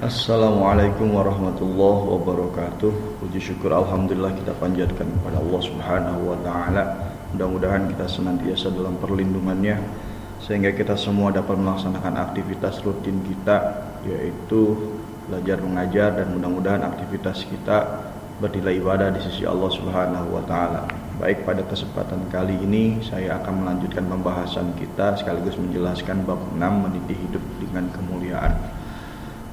Assalamualaikum warahmatullahi wabarakatuh. Puji syukur alhamdulillah kita panjatkan kepada Allah Subhanahu wa taala. Mudah-mudahan kita senantiasa dalam perlindungannya sehingga kita semua dapat melaksanakan aktivitas rutin kita, yaitu belajar mengajar, dan mudah-mudahan aktivitas kita bernilai ibadah di sisi Allah Subhanahu wa taala. Baik, pada kesempatan kali ini saya akan melanjutkan pembahasan kita sekaligus menjelaskan bab 6, meniti hidup dengan kemuliaan.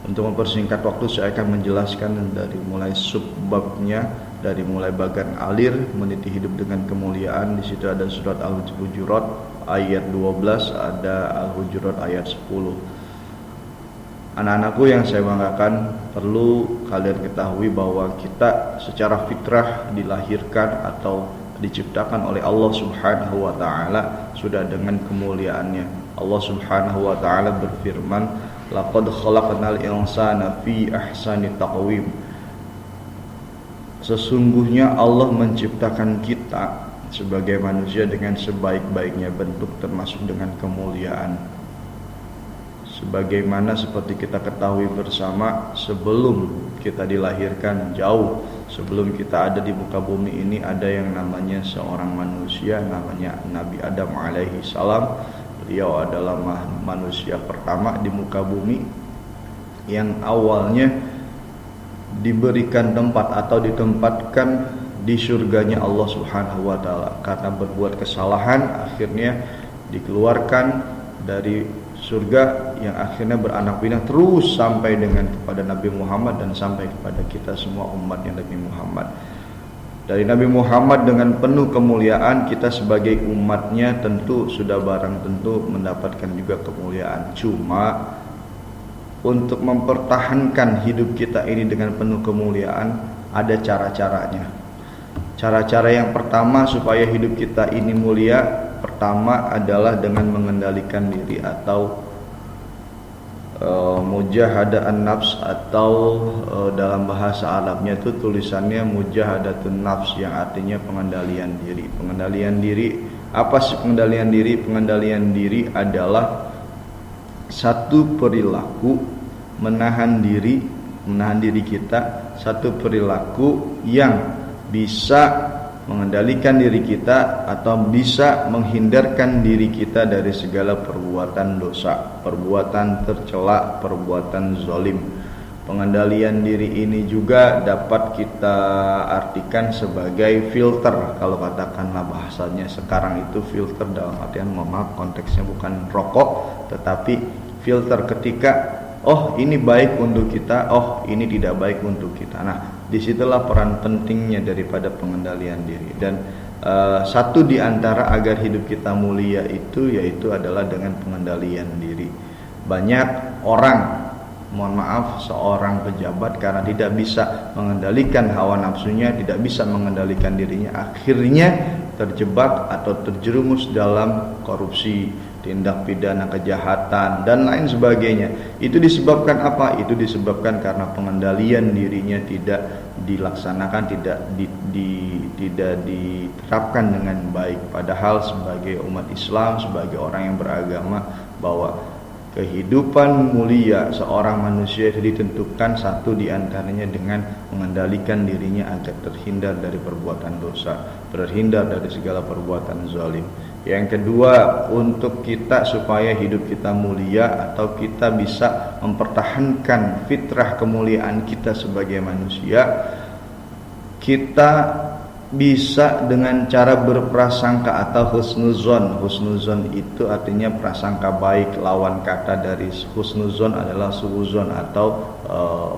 Untuk mempersingkat waktu, saya akan menjelaskan dari mulai subbabnya, dari mulai bagan alir meniti hidup dengan kemuliaan. Di situ ada surat Al-Hujurat ayat 12, ada Al-Hujurat ayat 10. Anak-anakku yang saya banggakan, perlu kalian ketahui bahwa kita secara fitrah dilahirkan atau diciptakan oleh Allah Subhanahu wa taala sudah dengan kemuliaannya. Allah Subhanahu wa taala berfirman, laqad khalaqnal insana fi ahsani taqwim. Sesungguhnya Allah menciptakan kita sebagai manusia dengan sebaik-baiknya bentuk, termasuk dengan kemuliaan. Sebagaimana seperti kita ketahui bersama, sebelum kita dilahirkan, jauh sebelum kita ada di muka bumi ini, ada yang namanya seorang manusia, namanya Nabi Adam alaihi salam. Beliau adalah manusia pertama di muka bumi yang awalnya diberikan tempat atau ditempatkan di surganya Allah Subhanahu wa taala. Karena berbuat kesalahan, akhirnya dikeluarkan dari surga yang akhirnya beranak pinak terus sampai dengan kepada Nabi Muhammad dan sampai kepada kita semua umatnya Nabi Muhammad. Dari Nabi Muhammad dengan penuh kemuliaan, kita sebagai umatnya tentu sudah barang tentu mendapatkan juga kemuliaan. Cuma untuk mempertahankan hidup kita ini dengan penuh kemuliaan, ada cara-caranya. Cara-cara yang pertama supaya hidup kita ini mulia, pertama adalah dengan mengendalikan diri atau mujahadatun nafs, atau dalam bahasa Arabnya itu tulisannya mujahadatun nafs, yang artinya pengendalian diri. Pengendalian diri, apa sih pengendalian diri? Pengendalian diri adalah satu perilaku, menahan diri kita, satu perilaku yang bisa mengendalikan diri kita atau bisa menghindarkan diri kita dari segala perbuatan dosa, perbuatan tercela, perbuatan zalim. Pengendalian diri ini juga dapat kita artikan sebagai filter. Kalau katakanlah bahasanya sekarang itu filter dalam artian, mohon maaf konteksnya bukan rokok, tetapi filter ketika oh ini baik untuk kita, oh ini tidak baik untuk kita. Nah, disitulah peran pentingnya daripada pengendalian diri. Dan satu di antara agar hidup kita mulia itu yaitu adalah dengan pengendalian diri. Banyak orang, mohon maaf, seorang pejabat karena tidak bisa mengendalikan hawa nafsunya, tidak bisa mengendalikan dirinya, akhirnya terjebak atau terjerumus dalam korupsi, tindak pidana kejahatan dan lain sebagainya. Itu disebabkan apa? Itu disebabkan karena pengendalian dirinya tidak dilaksanakan, tidak diterapkan dengan baik. Padahal sebagai umat Islam, sebagai orang yang beragama, bahwa kehidupan mulia seorang manusia itu ditentukan satu di antaranya dengan mengendalikan dirinya agar terhindar dari perbuatan dosa, terhindar dari segala perbuatan zalim. Yang kedua, untuk kita supaya hidup kita mulia atau kita bisa mempertahankan fitrah kemuliaan kita sebagai manusia, kita bisa dengan cara berprasangka atau husnuzon. Husnuzon itu artinya prasangka baik. Lawan kata dari husnuzon adalah suuzon atau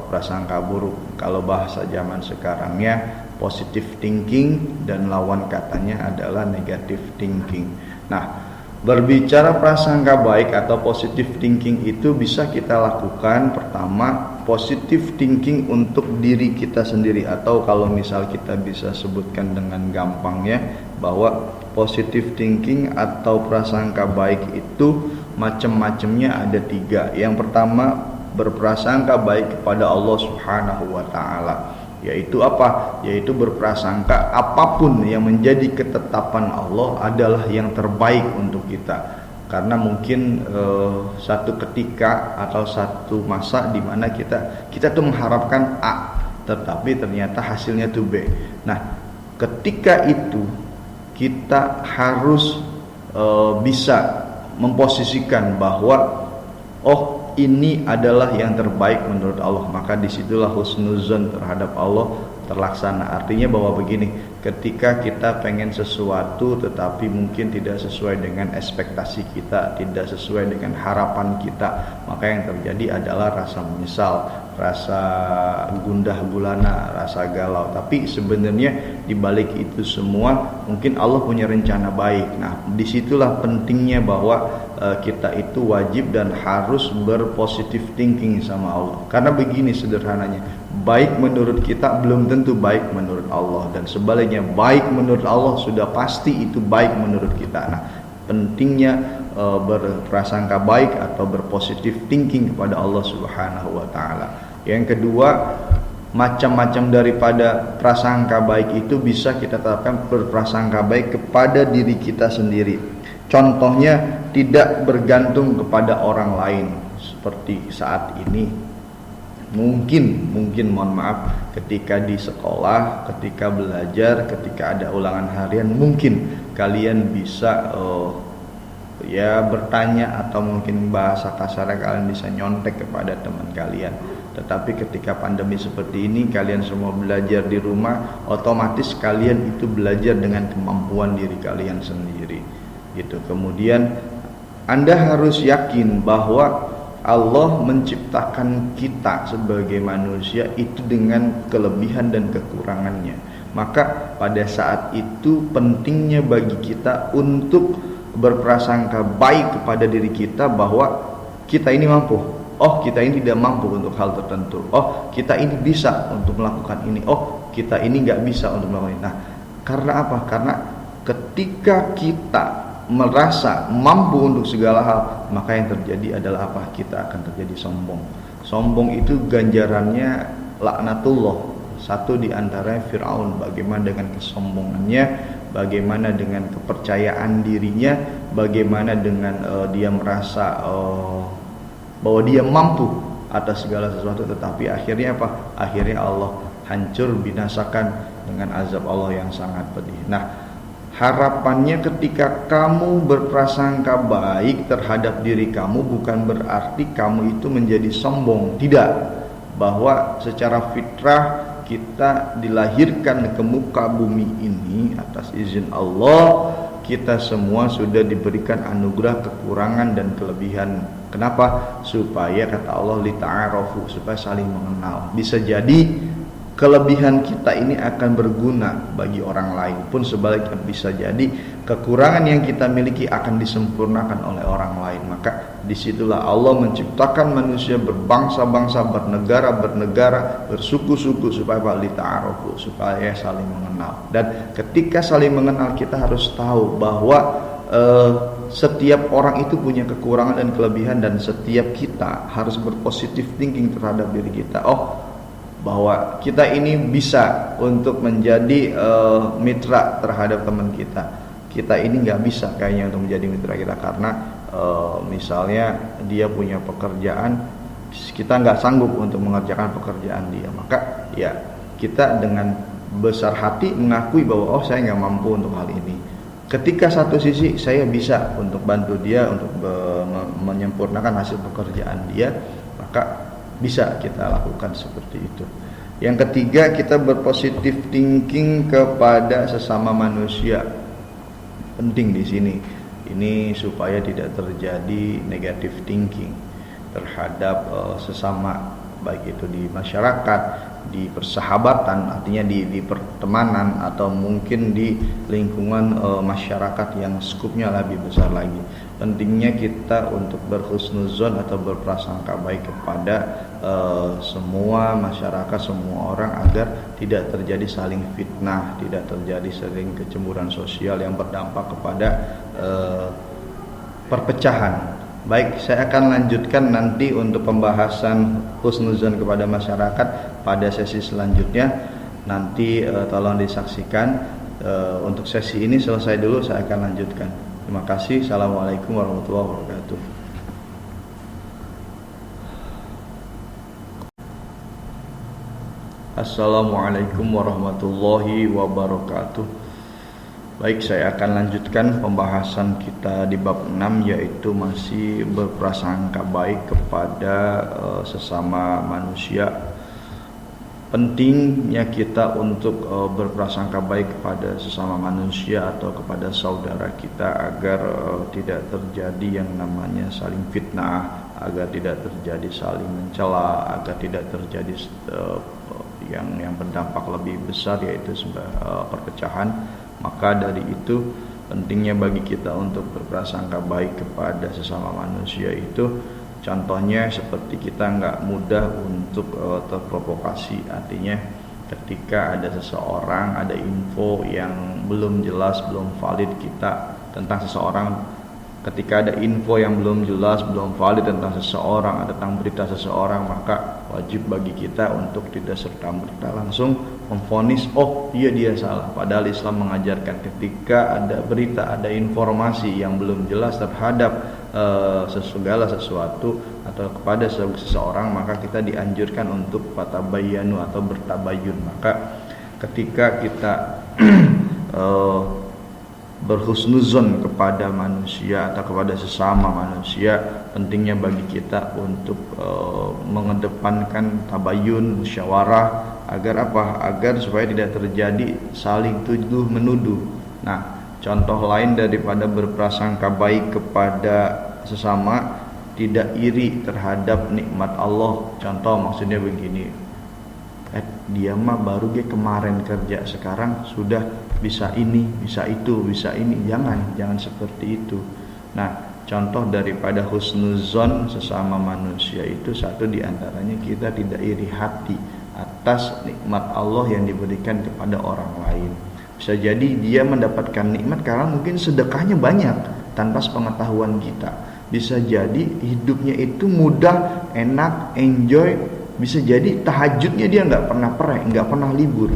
prasangka buruk. Kalau bahasa zaman sekarangnya positive thinking, dan lawan katanya adalah negative thinking. Nah, berbicara prasangka baik atau positive thinking itu bisa kita lakukan. Pertama, positive thinking untuk diri kita sendiri, atau kalau misal kita bisa sebutkan dengan gampangnya bahwa positive thinking atau prasangka baik itu macam-macamnya ada 3. Yang pertama, berprasangka baik kepada Allah Subhanahu wa taala. Yaitu apa? Yaitu berprasangka apapun yang menjadi ketetapan Allah adalah yang terbaik untuk kita. karena mungkin satu ketika atau satu masa di mana kita tuh mengharapkan A, tetapi ternyata hasilnya tuh B. Nah, ketika itu kita harus bisa memposisikan bahwa oh, ini adalah yang terbaik menurut Allah, maka disitulah husnuzon terhadap Allah terlaksana. Artinya bahwa begini, ketika kita pengen sesuatu tetapi mungkin tidak sesuai dengan ekspektasi kita, tidak sesuai dengan harapan kita, maka yang terjadi adalah rasa menyesal, rasa gundah gulana, rasa galau. Tapi sebenarnya di balik itu semua mungkin Allah punya rencana baik. Nah, disitulah pentingnya bahwa kita itu wajib dan harus berpositive thinking sama Allah. Karena begini sederhananya, baik menurut kita belum tentu baik menurut Allah, dan sebaliknya baik menurut Allah sudah pasti itu baik menurut kita. Nah, pentingnya berprasangka baik atau berpositive thinking kepada Allah Subhanahu wa taala. Yang kedua, macam-macam daripada prasangka baik itu bisa kita tetapkan berprasangka baik kepada diri kita sendiri. Contohnya, tidak bergantung kepada orang lain. Seperti saat ini, mungkin mohon maaf, ketika di sekolah, ketika belajar, ketika ada ulangan harian, mungkin kalian bisa bertanya, atau mungkin bahasa kasarnya kalian bisa nyontek kepada teman kalian. Tetapi ketika pandemi seperti ini, kalian semua belajar di rumah, otomatis kalian itu belajar dengan kemampuan diri kalian sendiri gitu. Kemudian Anda harus yakin bahwa Allah menciptakan kita sebagai manusia itu dengan kelebihan dan kekurangannya. Maka pada saat itu pentingnya bagi kita untuk berprasangka baik kepada diri kita bahwa kita ini mampu. Oh, kita ini tidak mampu untuk hal tertentu. Oh, kita ini bisa untuk melakukan ini. Oh, kita ini nggak bisa untuk melakukan ini. Nah, karena apa? Karena ketika kita merasa mampu untuk segala hal, maka yang terjadi adalah apa? Kita akan terjadi sombong. Sombong itu ganjarannya laknatullah. Satu di antaranya Fir'aun, bagaimana dengan kesombongannya, bagaimana dengan kepercayaan dirinya, bagaimana dengan dia merasa bahwa dia mampu atas segala sesuatu, tetapi akhirnya apa? Akhirnya Allah hancur binasakan dengan azab Allah yang sangat pedih. Nah, harapannya ketika kamu berprasangka baik terhadap diri kamu bukan berarti kamu itu menjadi sombong. Tidak, bahwa secara fitrah kita dilahirkan ke muka bumi ini atas izin Allah. Kita semua sudah diberikan anugerah kekurangan dan kelebihan. Kenapa? Supaya kata Allah lita'arafu, supaya saling mengenal. Bisa jadi kelebihan kita ini akan berguna bagi orang lain, pun sebaliknya bisa jadi kekurangan yang kita miliki akan disempurnakan oleh orang lain. Maka disitulah Allah menciptakan manusia berbangsa-bangsa, bernegara-bernegara, bersuku-suku supaya lita'arafu, supaya saling mengenal. Dan ketika saling mengenal, kita harus tahu bahwa setiap orang itu punya kekurangan dan kelebihan, dan setiap kita harus berpositif thinking terhadap diri kita. Oh, bahwa kita ini bisa untuk menjadi mitra terhadap teman kita. Kita ini nggak bisa kayaknya untuk menjadi mitra kita karena misalnya dia punya pekerjaan, kita nggak sanggup untuk mengerjakan pekerjaan dia. Maka ya kita dengan besar hati mengakui bahwa oh, saya nggak mampu untuk hal ini. Ketika satu sisi saya bisa untuk bantu dia untuk menyempurnakan hasil pekerjaan dia, maka bisa kita lakukan seperti itu. Yang ketiga, kita berpositif thinking kepada sesama manusia. Penting di sini. Ini supaya tidak terjadi negative thinking terhadap sesama, baik itu di masyarakat, di persahabatan, artinya di pertemanan, atau mungkin di lingkungan masyarakat yang skupnya lebih besar lagi. Pentingnya kita untuk berhusnuzon atau berprasangka baik kepada semua masyarakat, semua orang, agar tidak terjadi saling fitnah, tidak terjadi saling kecemburuan sosial yang berdampak kepada perpecahan. Baik, saya akan lanjutkan nanti untuk pembahasan husnuzon kepada masyarakat pada sesi selanjutnya. Nanti tolong disaksikan. Untuk sesi ini selesai dulu, saya akan lanjutkan. Terima kasih. Assalamualaikum warahmatullahi wabarakatuh. Assalamualaikum warahmatullahi wabarakatuh. Baik, saya akan lanjutkan pembahasan kita di bab 6, yaitu masih berprasangka baik kepada sesama manusia. Pentingnya kita untuk berprasangka baik kepada sesama manusia atau kepada saudara kita agar tidak terjadi yang namanya saling fitnah, agar tidak terjadi saling mencela, agar tidak terjadi yang berdampak lebih besar, yaitu perpecahan. Maka dari itu pentingnya bagi kita untuk berprasangka baik kepada sesama manusia itu, contohnya seperti kita nggak mudah untuk terprovokasi. Artinya ketika ada seseorang, ada info yang belum jelas, belum valid kita tentang seseorang, ketika ada info yang belum jelas, belum valid tentang seseorang, tentang berita seseorang, maka wajib bagi kita untuk tidak serta-merta langsung memvonis, oh dia salah. Padahal Islam mengajarkan ketika ada berita, ada informasi yang belum jelas terhadap segala sesuatu atau kepada seseorang, maka kita dianjurkan untuk fatabayyanu atau bertabayun. Maka ketika kita berhusnuzon kepada manusia atau kepada sesama manusia, pentingnya bagi kita untuk mengedepankan tabayun, musyawarah, agar apa? Agar supaya tidak terjadi saling tuduh menuduh. Nah, contoh lain daripada berprasangka baik kepada sesama, tidak iri terhadap nikmat Allah. Contoh maksudnya begini, dia mah baru kemarin kerja, sekarang sudah bisa ini, bisa itu, bisa ini. Jangan seperti itu. Nah, contoh daripada husnuzon sesama manusia itu, satu diantaranya kita tidak iri hati atas nikmat Allah yang diberikan kepada orang lain. Bisa jadi dia mendapatkan nikmat karena mungkin sedekahnya banyak tanpa sepengetahuan kita. Bisa jadi hidupnya itu mudah, enak, enjoy. Bisa jadi tahajudnya dia nggak pernah libur.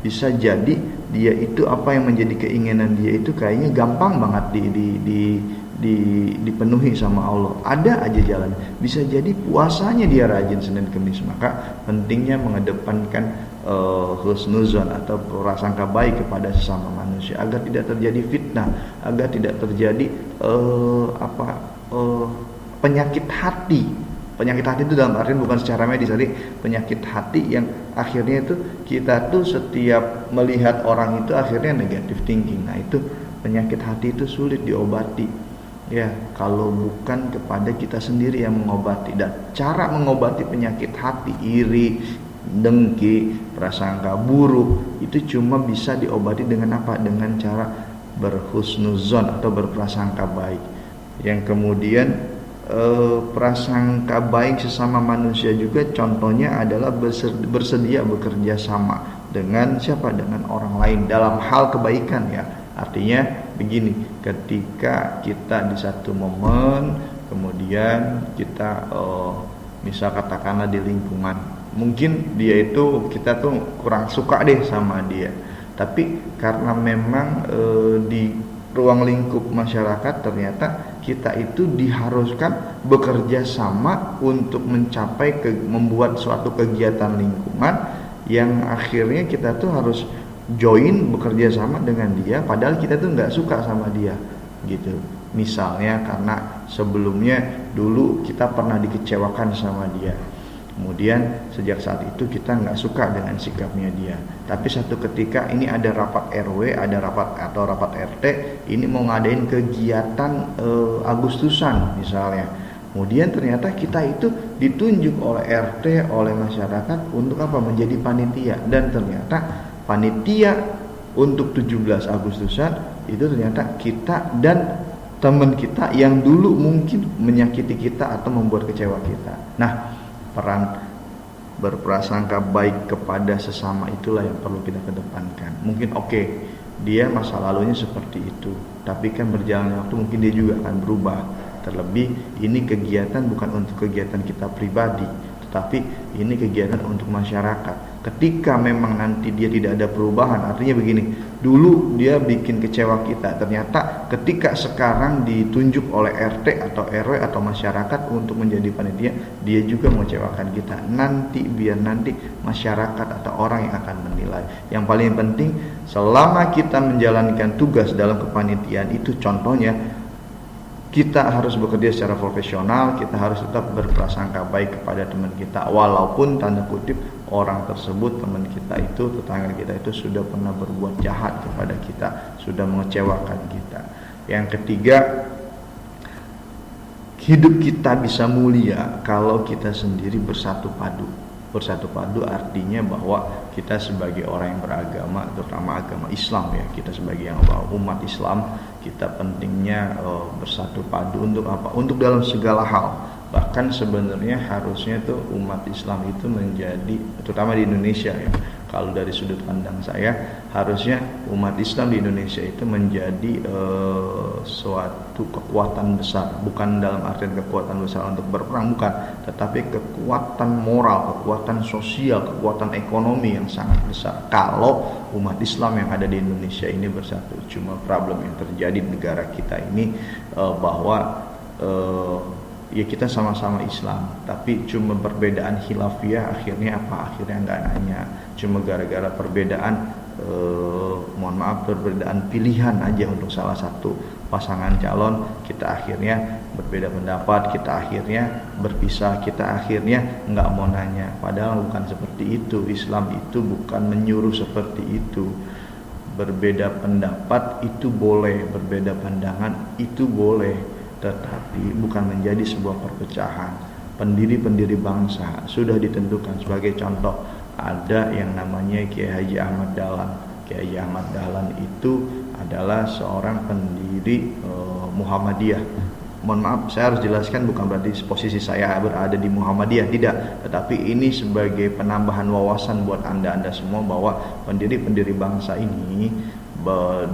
Bisa jadi dia itu apa yang menjadi keinginan dia itu kayaknya gampang banget dipenuhi sama Allah. Ada aja jalan. Bisa jadi puasanya dia rajin Senin Kemis. Maka pentingnya mengedepankan husnuzon atau prasangka baik kepada sesama manusia agar tidak terjadi fitnah, agar tidak terjadi penyakit hati. Penyakit hati itu dalam artian bukan secara medis, jadi penyakit hati yang akhirnya itu kita tuh setiap melihat orang itu akhirnya negative thinking. Nah, itu penyakit hati itu sulit diobati. Ya, kalau bukan kepada kita sendiri yang mengobati. Dan cara mengobati penyakit hati, iri, dengki, prasangka buruk, itu cuma bisa diobati dengan apa? Dengan cara berhusnuzon atau berprasangka baik. Yang kemudian prasangka baik sesama manusia juga contohnya adalah bersedia bekerja sama dengan siapa? Dengan orang lain dalam hal kebaikan, ya. Artinya begini, ketika kita di satu momen kemudian kita misal katakanlah di lingkungan, mungkin dia itu kita tuh kurang suka deh sama dia, tapi karena memang di ruang lingkup masyarakat ternyata kita itu diharuskan bekerja sama untuk mencapai membuat suatu kegiatan lingkungan yang akhirnya kita tuh harus join bekerja sama dengan dia, padahal kita tuh nggak suka sama dia gitu. Misalnya karena sebelumnya dulu kita pernah dikecewakan sama dia, kemudian sejak saat itu kita nggak suka dengan sikapnya dia. Tapi satu ketika ini ada rapat RW, ada rapat RT, ini mau ngadain kegiatan Agustusan misalnya. Kemudian ternyata kita itu ditunjuk oleh RT, oleh masyarakat untuk apa? Menjadi panitia. Dan ternyata panitia untuk 17 Agustusan itu ternyata kita dan teman kita yang dulu mungkin menyakiti kita atau membuat kecewa kita. Nah, peran berprasangka baik kepada sesama itulah yang perlu kita kedepankan. Mungkin dia masa lalunya seperti itu, tapi kan berjalannya waktu mungkin dia juga akan berubah. Terlebih ini kegiatan bukan untuk kegiatan kita pribadi, tetapi ini kegiatan untuk masyarakat. Ketika memang nanti dia tidak ada perubahan, artinya begini, dulu dia bikin kecewa kita, ternyata ketika sekarang ditunjuk oleh RT atau RW atau masyarakat untuk menjadi panitia, dia juga mengecewakan kita. Biar nanti masyarakat atau orang yang akan menilai. Yang paling penting, selama kita menjalankan tugas dalam kepanitiaan itu, contohnya kita harus bekerja secara profesional, kita harus tetap berprasangka baik kepada teman kita, walaupun tanda kutip orang tersebut, teman kita itu, tetangga kita itu sudah pernah berbuat jahat kepada kita, sudah mengecewakan kita. Yang ketiga, hidup kita bisa mulia kalau kita sendiri bersatu padu. Bersatu padu artinya bahwa kita sebagai orang yang beragama, terutama agama Islam ya, kita sebagai yang umat Islam, kita pentingnya bersatu padu untuk apa? Untuk dalam segala hal. Bahkan sebenarnya harusnya tuh umat Islam itu menjadi, terutama di Indonesia ya, kalau dari sudut pandang saya, harusnya umat Islam di Indonesia itu menjadi suatu kekuatan besar, bukan dalam artian kekuatan besar untuk berperang, bukan, tetapi kekuatan moral, kekuatan sosial, kekuatan ekonomi yang sangat besar kalau umat Islam yang ada di Indonesia ini bersatu. Cuma problem yang terjadi di negara kita ini bahwa ya kita sama-sama Islam, tapi cuma perbedaan khilafiyah, akhirnya apa? Akhirnya nggak nanya, cuma gara-gara perbedaan mohon maaf, perbedaan pilihan aja untuk salah satu pasangan calon, kita akhirnya berbeda pendapat, kita akhirnya berpisah, kita akhirnya nggak mau nanya. Padahal bukan seperti itu. Islam itu bukan menyuruh seperti itu. Berbeda pendapat itu boleh, berbeda pandangan itu boleh, tetapi bukan menjadi sebuah perpecahan. Pendiri-pendiri bangsa sudah ditentukan. Sebagai contoh, ada yang namanya Kiai Haji Ahmad Dahlan. Kiai Haji Ahmad Dahlan itu adalah seorang pendiri Muhammadiyah. Mohon maaf, saya harus jelaskan, bukan berarti posisi saya berada di Muhammadiyah, tidak, tetapi ini sebagai penambahan wawasan buat anda semua bahwa pendiri-pendiri bangsa ini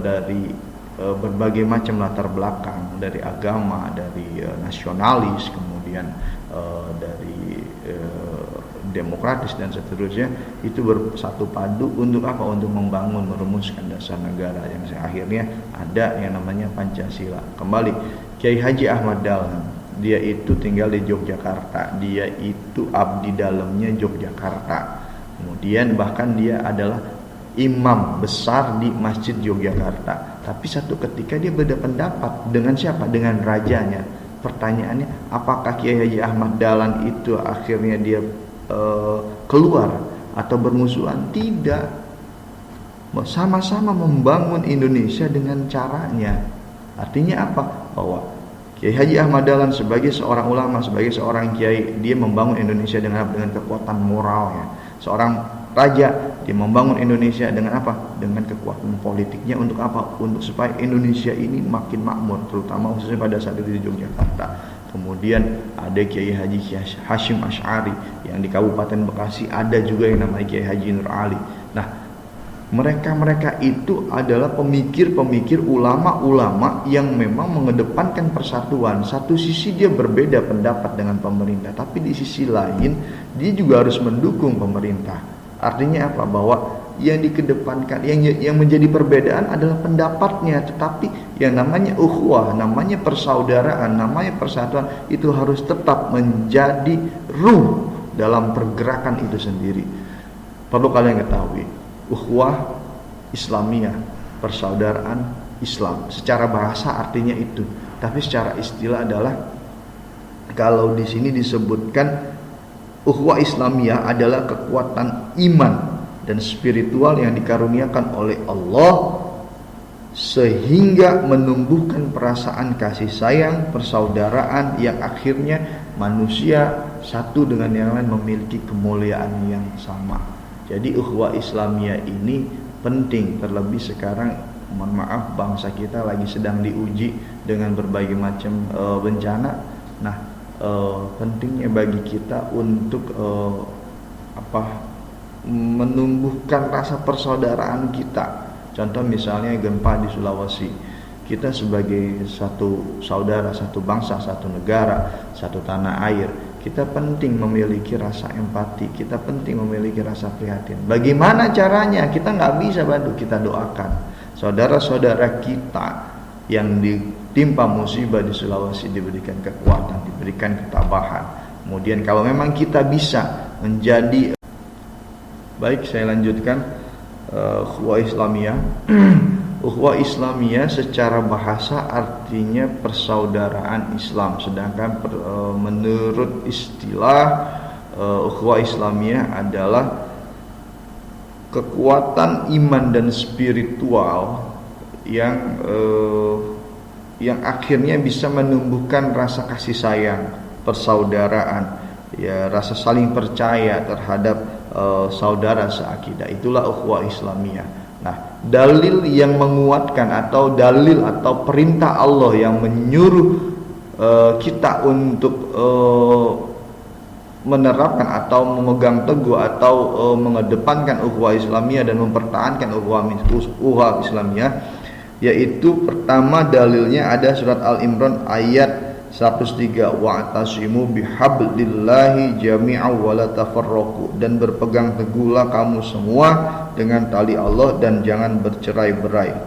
dari berbagai macam latar belakang, dari agama, dari nasionalis, kemudian dari demokratis dan seterusnya, itu bersatu padu untuk apa? Untuk membangun, merumuskan dasar negara yang akhirnya ada yang namanya Pancasila. Kembali, Kiai Haji Ahmad Dahlan, dia itu tinggal di Yogyakarta, dia itu abdi dalamnya Yogyakarta, kemudian bahkan dia adalah imam besar di Masjid Yogyakarta. Tapi satu ketika dia beda pendapat dengan siapa? Dengan rajanya. Pertanyaannya, apakah Kiai Haji Ahmad Dahlan itu akhirnya dia keluar atau bermusuhan? Tidak. Sama-sama membangun Indonesia dengan caranya. Artinya apa? Bahwa Kiai Haji Ahmad Dahlan sebagai seorang ulama, sebagai seorang kiai, dia membangun Indonesia dengan kekuatan moralnya. Seorang raja, dia membangun Indonesia dengan apa? Dengan kekuatan politiknya. Untuk apa? Untuk supaya Indonesia ini makin makmur, terutama khususnya pada saat itu di Yogyakarta. Kemudian ada Kiai Haji Hashim Asy'ari yang di Kabupaten Bekasi, ada juga yang namanya Kiai Haji Nur Ali. Nah, mereka itu adalah pemikir-pemikir, ulama-ulama yang memang mengedepankan persatuan. Satu sisi dia berbeda pendapat dengan pemerintah, tapi di sisi lain dia juga harus mendukung pemerintah. Artinya apa? Bahwa yang dikedepankan, yang menjadi perbedaan adalah pendapatnya, tetapi yang namanya ukhuwah, namanya persaudaraan, namanya persatuan, itu harus tetap menjadi ruh dalam pergerakan itu sendiri. Perlu kalian ketahui, ukhuwah Islamiyah, persaudaraan Islam, secara bahasa artinya itu, tapi secara istilah adalah, kalau di sini disebutkan ukhuwah Islamiyah adalah kekuatan iman dan spiritual yang dikaruniakan oleh Allah sehingga menumbuhkan perasaan kasih sayang, persaudaraan yang akhirnya manusia satu dengan yang lain memiliki kemuliaan yang sama. Jadi ukhuwah Islamiyah ini penting, terlebih sekarang mohon maaf bangsa kita lagi sedang diuji dengan berbagai macam bencana. Nah, pentingnya bagi kita untuk menumbuhkan rasa persaudaraan kita. Contoh misalnya gempa di Sulawesi, kita sebagai satu saudara, satu bangsa, satu negara, satu tanah air, kita penting memiliki rasa empati, kita penting memiliki rasa prihatin. Bagaimana caranya? Kita nggak bisa bantu, kita doakan saudara-saudara kita yang ditimpa musibah di Sulawesi diberikan kekuatan, diberikan ketabahan. Kemudian kalau memang kita bisa menjadi baik, saya lanjutkan. Ukhuwah Islamiyah. Ukhuwah Islamiyah secara bahasa artinya persaudaraan Islam, sedangkan menurut istilah Ukhuwah Islamiyah adalah kekuatan iman dan spiritual yang akhirnya bisa menumbuhkan rasa kasih sayang, persaudaraan, ya, rasa saling percaya terhadap saudara seakidah. Itulah ukhuwah Islamiyah. Nah, dalil yang menguatkan atau dalil atau perintah Allah yang menyuruh kita untuk menerapkan atau memegang teguh atau mengedepankan ukhuwah Islamiyah dan mempertahankan ukhuwah Islamiyah, yaitu pertama dalilnya ada surat Al-Imran ayat 103, wa'tasimu bihablillahi jami'an wa la tafarraqu, dan berpegang teguhlah kamu semua dengan tali Allah dan jangan bercerai-berai.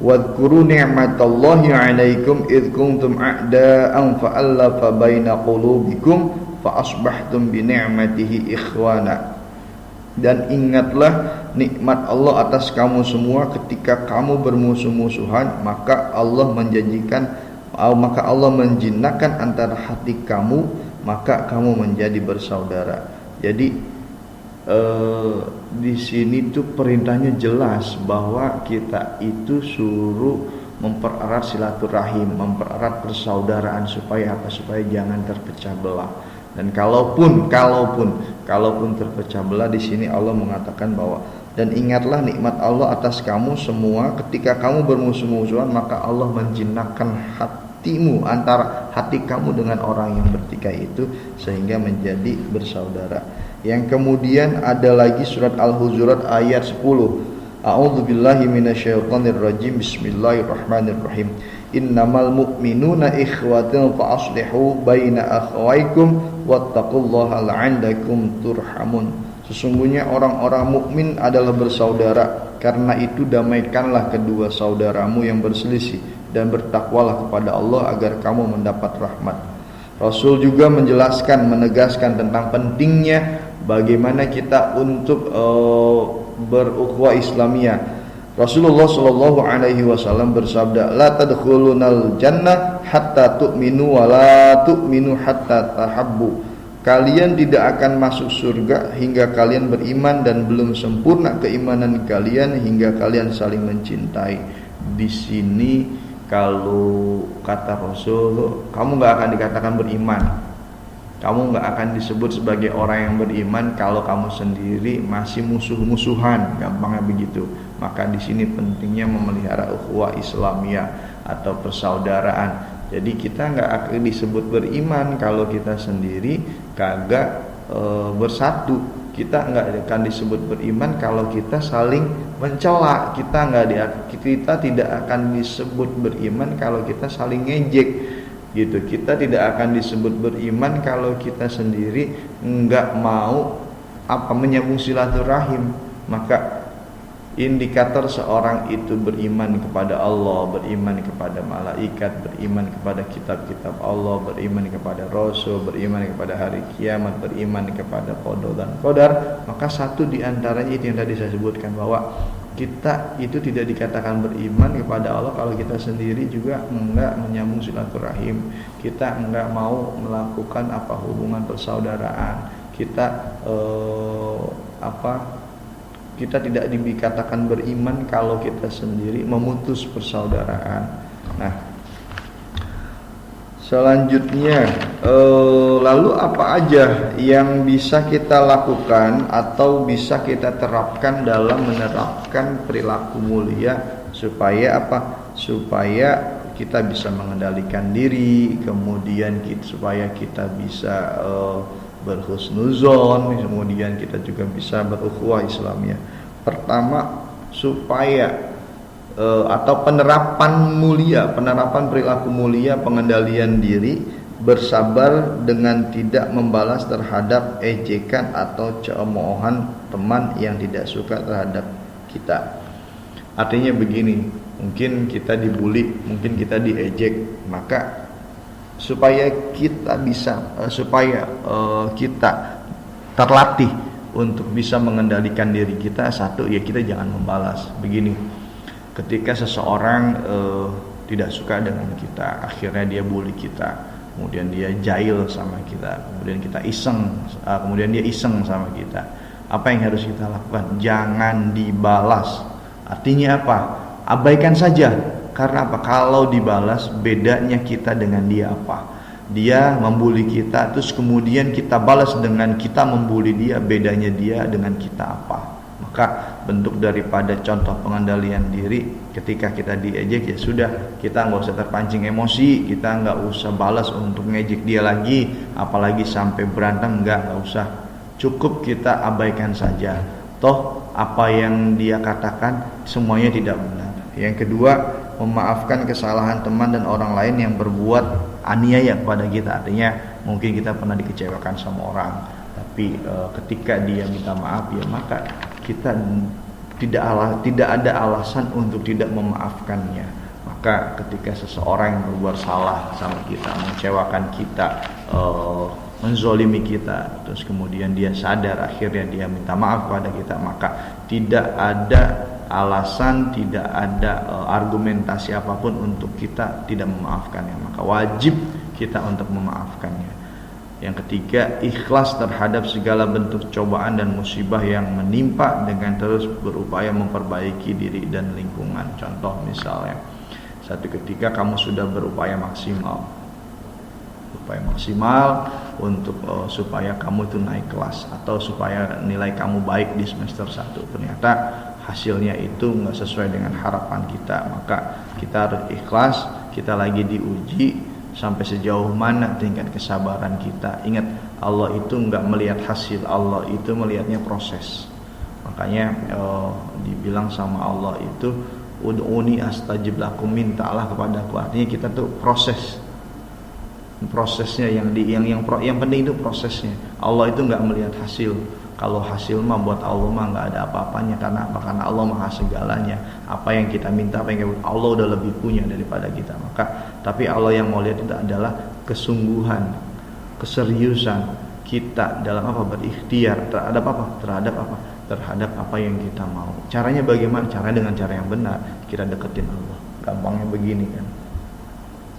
Wadhkuru ni'matallahi 'alaikum id kuntum a'da'an fa'alafa baina qulubikum fa asbahtum bi ni'matihi ikhwana. Dan ingatlah nikmat Allah atas kamu semua ketika kamu bermusuh-musuhan, maka Allah menjinakkan antara hati kamu, maka kamu menjadi bersaudara. Jadi di sini tuh perintahnya jelas bahwa kita itu suruh mempererat silaturahim, mempererat persaudaraan supaya apa? Supaya jangan terpecah belah. Dan kalaupun terpecah belah, di sini Allah mengatakan bahwa dan ingatlah nikmat Allah atas kamu semua ketika kamu bermusuh-musuhan, maka Allah menjinakkan hatimu, antara hati kamu dengan orang yang bertikai itu, sehingga menjadi bersaudara. Yang kemudian ada lagi surat Al-Hujurat ayat 10. A'udzubillahi minasyaitonirrajim. Bismillahirrahmanirrahim. Innamal mu'minuna ikhwatun fa aslihu baina akhawaykum wattaqullaha la'allakum turhamun. Sesungguhnya orang-orang mukmin adalah bersaudara, karena itu damaikanlah kedua saudaramu yang berselisih dan bertakwalah kepada Allah agar kamu mendapat rahmat. Rasul juga menjelaskan, menegaskan tentang pentingnya bagaimana kita untuk berukhuwah Islamiyah. Rasulullah Shallallahu Alaihi Wasallam bersabda, la tadkhulunal jannah hatta tu'minu wa la tu'minu hatta tahabbu. Kalian tidak akan masuk surga hingga kalian beriman, dan belum sempurna keimanan kalian hingga kalian saling mencintai. Di sini kalau kata Rasul, kamu nggak akan dikatakan beriman, kamu nggak akan disebut sebagai orang yang beriman kalau kamu sendiri masih musuh-musuhan, gampangnya begitu. Maka di sini pentingnya memelihara ukhuwah Islamiyah atau persaudaraan. Jadi kita nggak akan disebut beriman kalau kita sendiri kagak bersatu. Kita nggak akan disebut beriman kalau kita saling mencela. Kita tidak akan disebut beriman kalau kita saling ngejek, gitu. Kita tidak akan disebut beriman kalau kita sendiri nggak mau menyambung silaturahim. Maka indikator seorang itu beriman kepada Allah, beriman kepada malaikat, beriman kepada kitab-kitab Allah, beriman kepada Rasul, beriman kepada hari kiamat, beriman kepada qada dan qadar, maka satu di antaranya itu yang tadi saya sebutkan, bahwa kita itu tidak dikatakan beriman kepada Allah kalau kita sendiri juga enggak menyambung silaturahim, kita enggak mau melakukan hubungan persaudaraan, kita kita tidak dikatakan beriman kalau kita sendiri memutus persaudaraan. Nah, selanjutnya lalu apa aja yang bisa kita lakukan atau bisa kita terapkan dalam menerapkan perilaku mulia supaya supaya kita bisa mengendalikan diri, kemudian supaya kita bisa berhusnuzon, kemudian kita juga bisa berukhuwah Islamiyah. Pertama, supaya atau penerapan perilaku mulia, pengendalian diri bersabar dengan tidak membalas terhadap ejekan atau cemoohan teman yang tidak suka terhadap kita. Artinya begini, mungkin kita dibully, mungkin kita diejek, maka supaya kita kita terlatih untuk bisa mengendalikan diri kita, satu ya kita jangan membalas. Begini, ketika seseorang tidak suka dengan kita, akhirnya dia bully kita, kemudian dia jahil sama kita, kemudian kita kemudian dia iseng sama kita, apa yang harus kita lakukan? Jangan dibalas. Artinya apa? Abaikan saja. Karena apa? Kalau dibalas, bedanya kita dengan dia apa? Dia membuli kita, terus kemudian kita balas dengan kita membuli dia, bedanya dia dengan kita apa? Maka bentuk daripada contoh pengendalian diri, ketika kita diejek ya sudah, kita nggak usah terpancing emosi, kita nggak usah balas untuk ngejek dia lagi, apalagi sampai berantem, nggak usah. Cukup kita abaikan saja. Toh apa yang dia katakan semuanya tidak benar. Yang kedua, memaafkan kesalahan teman dan orang lain yang berbuat aniaya kepada kita. Artinya mungkin kita pernah dikecewakan sama orang, tapi ketika dia minta maaf ya maka kita tidak ada alasan untuk tidak memaafkannya. Maka ketika seseorang yang berbuat salah sama kita, mengecewakan kita, menzolimi kita, terus kemudian dia sadar, akhirnya dia minta maaf kepada kita, maka tidak ada alasan, tidak ada argumentasi apapun untuk kita tidak memaafkannya. Maka wajib kita untuk memaafkannya. Yang ketiga, ikhlas terhadap segala bentuk cobaan dan musibah yang menimpa dengan terus berupaya memperbaiki diri dan lingkungan. Contoh misalnya, satu ketika kamu sudah berupaya maksimal untuk supaya kamu itu naik kelas, atau supaya nilai kamu baik di semester 1, ternyata hasilnya itu nggak sesuai dengan harapan kita, maka kita harus ikhlas. Kita lagi diuji sampai sejauh mana tingkat kesabaran kita. Ingat, Allah itu nggak melihat hasil, Allah itu melihatnya proses. Makanya dibilang sama Allah itu, ud'uni astajib lakum, mintalah kepadaku. Artinya kita tuh prosesnya yang penting itu prosesnya. Allah itu nggak melihat hasil. Kalau hasil mah buat Allah mah nggak ada apa-apanya. Karena apa? Karena Allah maha segalanya. Apa yang kita minta, Allah udah lebih punya daripada kita. Tapi Allah yang mau lihat itu adalah kesungguhan, keseriusan kita dalam berikhtiar terhadap apa yang kita mau. Caranya bagaimana? Caranya dengan cara yang benar. Kita deketin Allah. Gampangnya begini kan.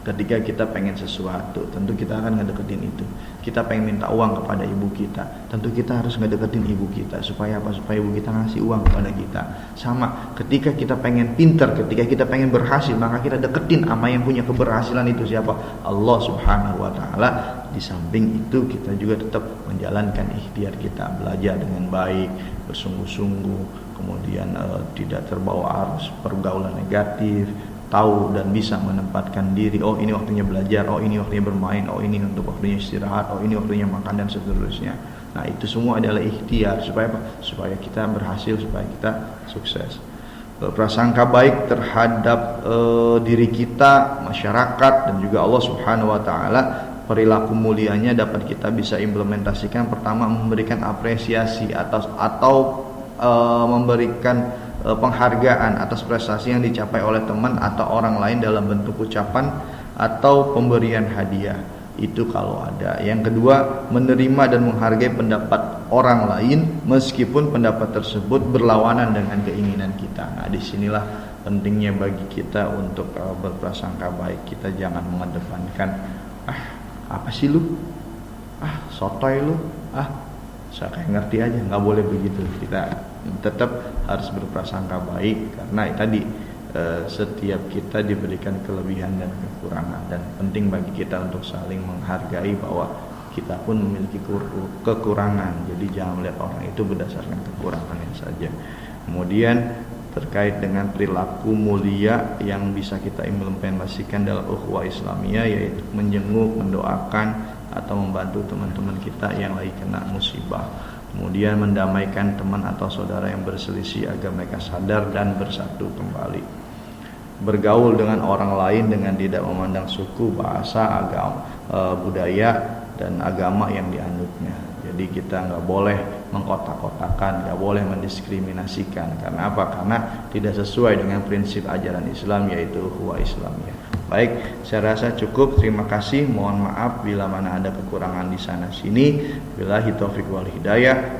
Ketika kita pengen sesuatu, tentu kita akan ngedeketin itu. Kita pengen minta uang kepada ibu kita, tentu kita harus ngedeketin ibu kita. Supaya apa? Supaya ibu kita ngasih uang kepada kita. Sama, ketika kita pengen pintar, ketika kita pengen berhasil, maka kita deketin sama yang punya keberhasilan itu siapa? Allah Subhanahu wa Ta'ala. Di samping itu kita juga tetap menjalankan ikhtiar kita, belajar dengan baik, bersungguh-sungguh, kemudian tidak terbawa arus pergaulan negatif, tahu dan bisa menempatkan diri. Oh, ini waktunya belajar, oh ini waktunya bermain, oh ini untuk waktunya istirahat, oh ini waktunya makan dan seterusnya. Nah, itu semua adalah ikhtiar supaya apa? Supaya kita berhasil, supaya kita sukses. Prasangka baik terhadap diri kita, masyarakat, dan juga Allah Subhanahu wa Ta'ala. Perilaku mulianya dapat kita bisa implementasikan. Pertama, memberikan apresiasi atau memberikan penghargaan atas prestasi yang dicapai oleh teman atau orang lain dalam bentuk ucapan atau pemberian hadiah. Itu kalau ada. Yang kedua, menerima dan menghargai pendapat orang lain meskipun pendapat tersebut berlawanan dengan keinginan kita. Nah, disinilah pentingnya bagi kita untuk berprasangka baik. Kita jangan mengedepankan apa sih lu? Sotoy lu? Saya kayak ngerti aja. Nggak boleh begitu. Kita tetap harus berprasangka baik, karena tadi setiap kita diberikan kelebihan dan kekurangan, dan penting bagi kita untuk saling menghargai bahwa kita pun memiliki kekurangan. Jadi jangan melihat orang itu berdasarkan kekurangannya saja. Kemudian terkait dengan perilaku mulia yang bisa kita implementasikan dalam ukhuwah Islamiyah, yaitu menjenguk, mendoakan atau membantu teman-teman kita yang lagi kena musibah. Kemudian mendamaikan teman atau saudara yang berselisih agar mereka sadar dan bersatu kembali. bergaul dengan orang lain dengan tidak memandang suku, bahasa, agama, budaya dan agama yang dianutnya. Jadi kita nggak boleh mengkotak-kotakan, nggak boleh mendiskriminasikan. Karena apa? Karena tidak sesuai dengan prinsip ajaran Islam, yaitu ukhuwah Islamiyah. Baik, saya rasa cukup. Terima kasih. Mohon maaf bila mana ada kekurangan di sana sini. Billahi taufiq wal hidayah.